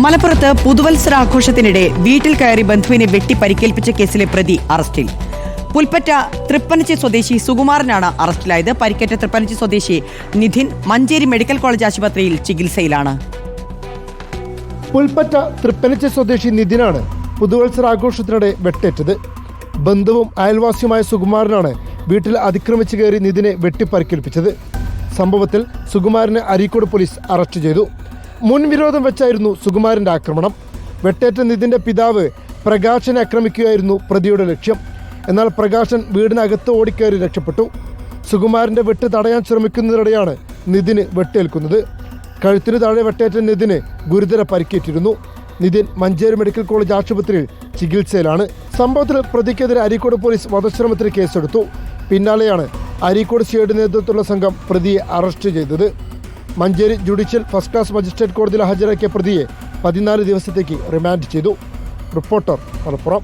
മലപ്പുറത്ത് പുതുവത്സരാഘോഷത്തിനിടെ വീട്ടിൽ കയറി ബന്ധുവിനെ വെട്ടി പരിക്കേൽപ്പിച്ച കേസിലെ പ്രതി അറസ്റ്റിൽ. പുൽപ്പറ്റ തൃപ്പനച്ചി സ്വദേശി സുകുമാരനാണ് അറസ്റ്റിലായത്. പരിക്കേറ്റ തൃപ്പനച്ചി സ്വദേശി നിധിൻ മഞ്ചേരി മെഡിക്കൽ കോളേജ് ആശുപത്രിയിൽ ചികിത്സയിലാണ്. പുൽപ്പറ്റ തൃപ്പനച്ചി സ്വദേശി നിധിനാണ് പുതുവത്സരാഘോഷത്തിനിടെ വെട്ടേറ്റത്. ബന്ധുവും അയൽവാസിയുമായ സുകുമാരനാണ് വീട്ടിൽ അതിക്രമിച്ചു കയറി നിധിനെ വെട്ടി പരിക്കേൽപ്പിച്ചത്. സംഭവത്തിൽ സുകുമാരനെ അരീക്കോട് പോലീസ് അറസ്റ്റ് ചെയ്തു. മുൻവിരോധം വെച്ചായിരുന്നു സുകുമാരന്റെ ആക്രമണം. വെട്ടേറ്റ നിധിന്റെ പിതാവ് പ്രകാശനെ ആക്രമിക്കുകയായിരുന്നു പ്രതിയുടെ ലക്ഷ്യം. എന്നാൽ പ്രകാശൻ വീടിനകത്ത് ഓടിക്കയറി രക്ഷപ്പെട്ടു. സുകുമാരന്റെ വെട്ട് തടയാൻ ശ്രമിക്കുന്നതിനിടെയാണ് നിധിന് വെട്ടേൽക്കുന്നത്. കഴുത്തിന് താഴെ വെട്ടേറ്റ നിധിന് ഗുരുതര പരിക്കേറ്റിരുന്നു. നിധിൻ മഞ്ചേരി മെഡിക്കൽ കോളേജ് ആശുപത്രിയിൽ ചികിത്സയിലാണ്. സംഭവത്തിൽ പ്രതിക്കെതിരെ അരീക്കോട് പോലീസ് വധശ്രമത്തിന് കേസെടുത്തു. പിന്നാലെയാണ് അരീക്കോട് സിയുടെ നേതൃത്വത്തിലുള്ള സംഘം പ്രതിയെ അറസ്റ്റ് ചെയ്തത്. Manjeri judicial first class magistrate കോടതിയിൽ ഹാജരാക്കിയ പ്രതിയെ 14 ദിവസത്തേക്ക് റിമാൻഡ് ചെയ്തു. റിപ്പോർട്ടർ മലപ്പുറം.